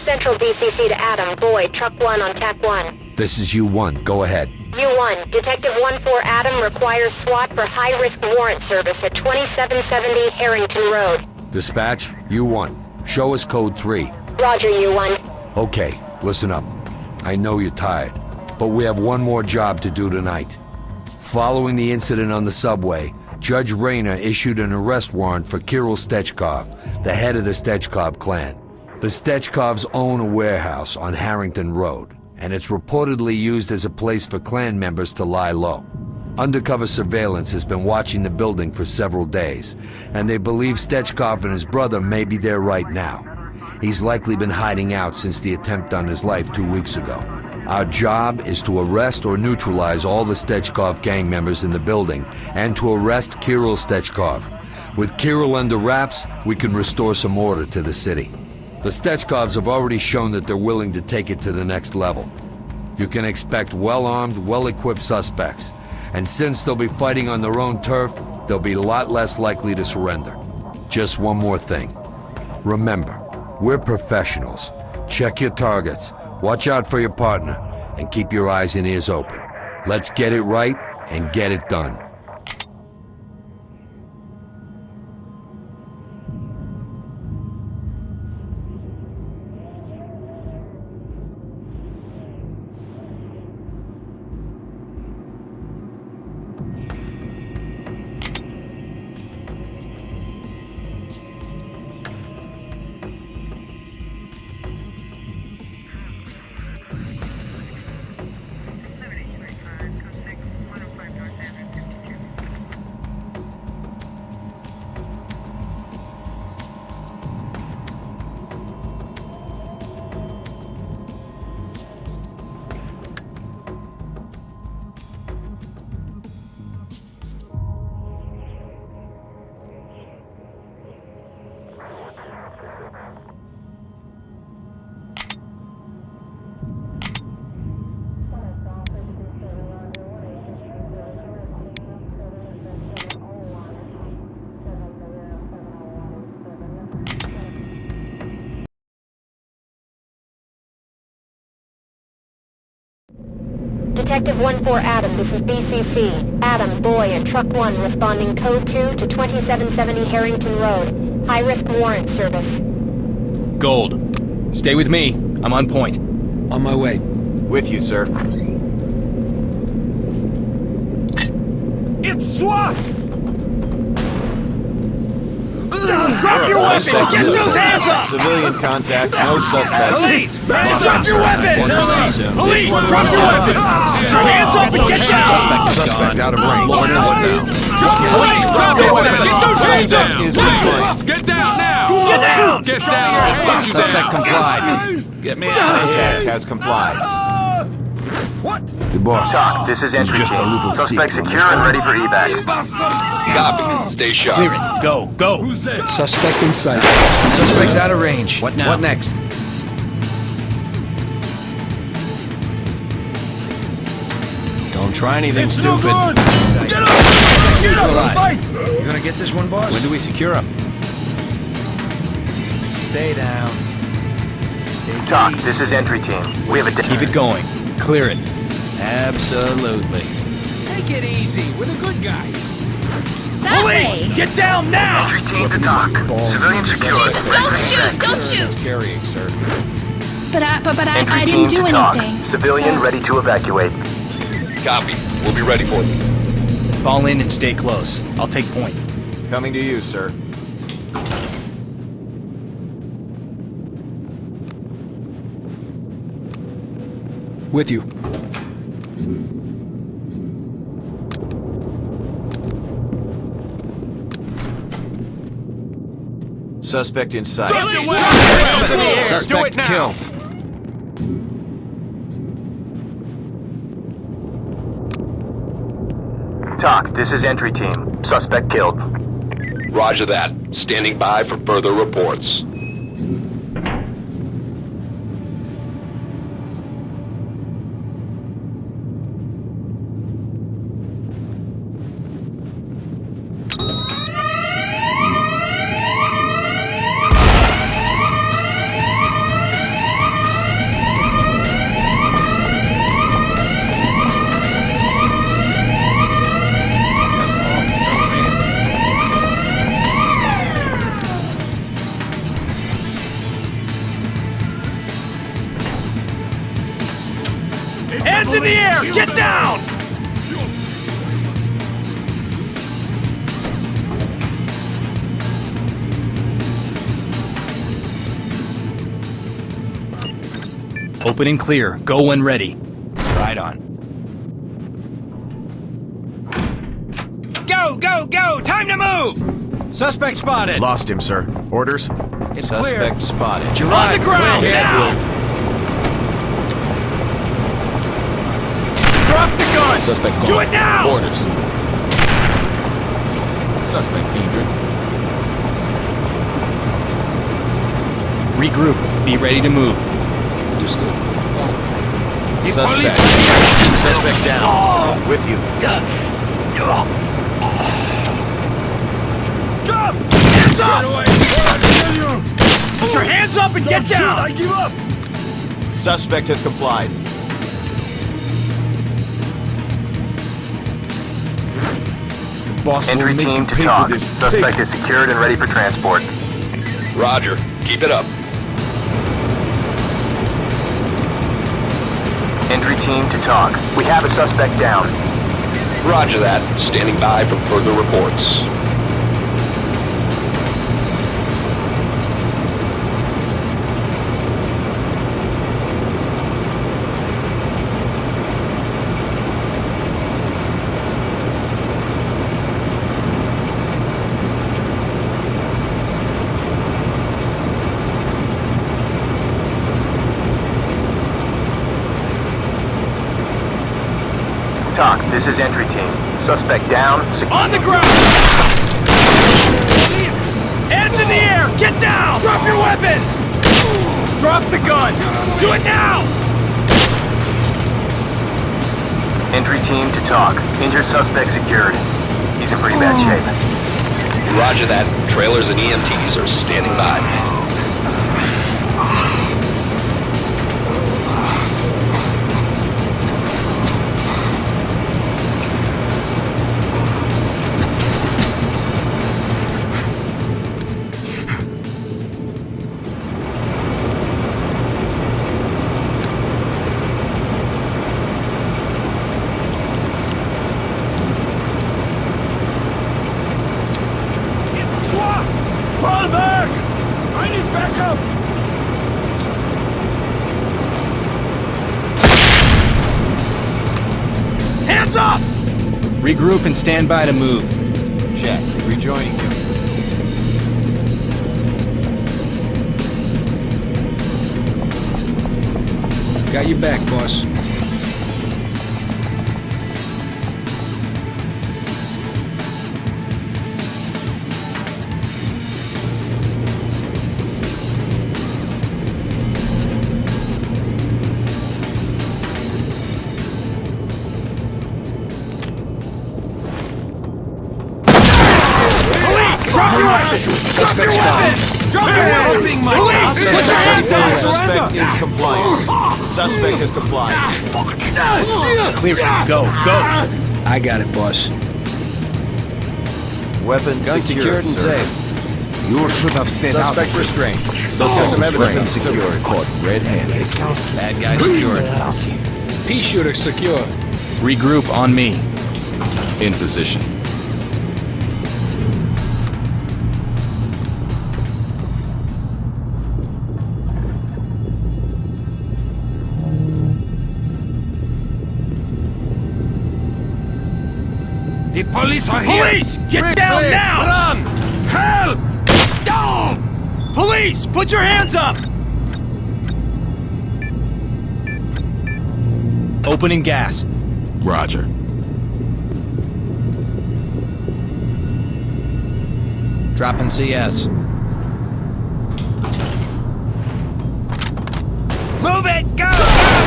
Central BCC to Adam, Boyd, Truck 1 on TAC 1. This is U1. Go ahead. U1, Detective 1-4 Adam requires SWAT for high-risk warrant service at 2770 Harrington Road. Dispatch, U1. Show us code 3. Roger, U1. Okay, listen up. I know you're tired, but we have one more job to do tonight. Following the incident on the subway, Judge Rayner issued an arrest warrant for Kirill Stetchkov, the head of the Stetchkov clan. The Stetchkovs own a warehouse on Harrington Road, and it's reportedly used as a place for clan members to lie low. Undercover surveillance has been watching the building for several days, and they believe Stetchkov and his brother may be there right now. He's likely been hiding out since the attempt on his life 2 weeks ago. Our job is to arrest or neutralize all the Stetchkov gang members in the building, and to arrest Kirill Stetchkov. With Kirill under wraps, we can restore some order to the city. The Stetchkovs have already shown that they're willing to take it to the next level. You can expect well-armed, well-equipped suspects. And since they'll be fighting on their own turf, they'll be a lot less likely to surrender. Just one more thing. Remember, we're professionals. Check your targets, watch out for your partner, and keep your eyes and ears open. Let's get it right and get it done. Detective 1-4 Adam, this is BCC. Adam, Boy, and Truck 1 responding code 2 to 2770 Harrington Road. High-risk warrant service. Gold. Stay with me. I'm on point. On my way. With you, sir. It's SWAT! Drop your weapon! Get those hands up! Civilian contact, no suspect. Police! Drop your weapon! Police! Drop your weapon! Get your hands up and get down! Suspect out of range. Police! Drop your weapon! Get those hands up! Is compliant. Get down now! Get down! Get down! Suspect complied. Get me out of Contact here! has complied. The boss. Doc, this is entry just team. a little Suspect secret. secure and ready for evac. Copy. Stay sharp. Clear it. Go. Go. Suspect in sight. Suspect's out of range. What now? What next? Don't try anything stupid. Get up! Get up! Fight! You gonna get this one, boss? When do we secure him? Stay down. Take Doc, it easy. this is entry team. We have a... Keep it going. Clear it. Absolutely. Take it easy. We're the good guys. Police! Get down now! Entry team to Doc. Civilian secure. Jesus, don't shoot! Don't shoot! Carrying, sir. But I Entry didn't team do to Doc. anything. Civilian So- ready to evacuate. Copy. We'll be ready for you. Fall in and stay close. I'll take point. Coming to you, sir. With you. Suspect in sight. Suspect kill. Doc, this is entry team. Suspect killed. Roger that. Standing by for further reports. in the air! Get down! Open and clear. Go when ready. Right on. Go, go, go! Time to move! Suspect spotted. Lost him, sir. Orders? It's Suspect clear. spotted. On the ground, Clear. now! Drop the gun! Suspect gone. Do it now! Orders. Suspect injured. Regroup. Be ready to move. Understood. Suspect. Suspect down. With you. Drop! Hands up! Put your hands up and get down! I give up! Suspect has complied. Boss will Entry make you team to pay talk. for this. Suspect is secured and ready for transport. Roger. Keep it up. Entry team to talk. We have a suspect down. Roger that. Standing by for further reports. Talk. This is entry team. Suspect down. On the ground! Hands in the air! Get down! Drop your weapons! Drop the gun! Do it now! Entry team to talk. Injured suspect secured. He's in pretty bad shape. Roger that. Trailers and EMTs are standing by. It's SWAT! Fall back! I need backup! Hands up! Regroup and stand by to move. Check. Rejoining you. Got your back, boss. Drop your weapons! Drop your weapons! Drop your weapons! Police! Put your hands up! Suspect is compliant. Suspect has complied. Clear. Go. Go. I got it, boss. Weapon secured and safe. You should have stayed out. Suspect restrained. Suspect Weapon secured. Caught red-handed. Bad guy secured. Pea shooter secure. Regroup on me. In position. The police are here. Police! Get down now! Run! Help! Down! Police! Put your hands up! Opening gas. Roger. Dropping CS. Move it! Go! Go!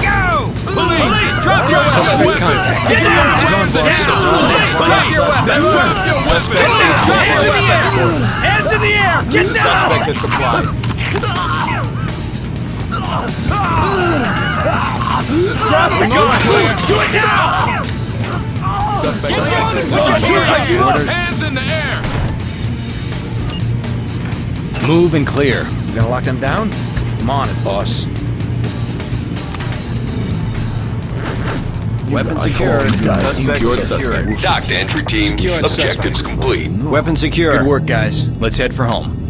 Go! Police! Drop your Suspect weapons! contact. Get down! Gone, boss. Drop your weapons! Suspect is Hands in the air! Hands in the air! Get down! Suspect has complied. Drop the gun! Do it now! Suspect Orders. Hands in the air. Move and clear. You gonna lock them down? I'm on it, boss. Weapon secured. Secured suspect. Dock to entry team. Secured Objectives complete. Weapon secure. Good work, guys. Let's head for home.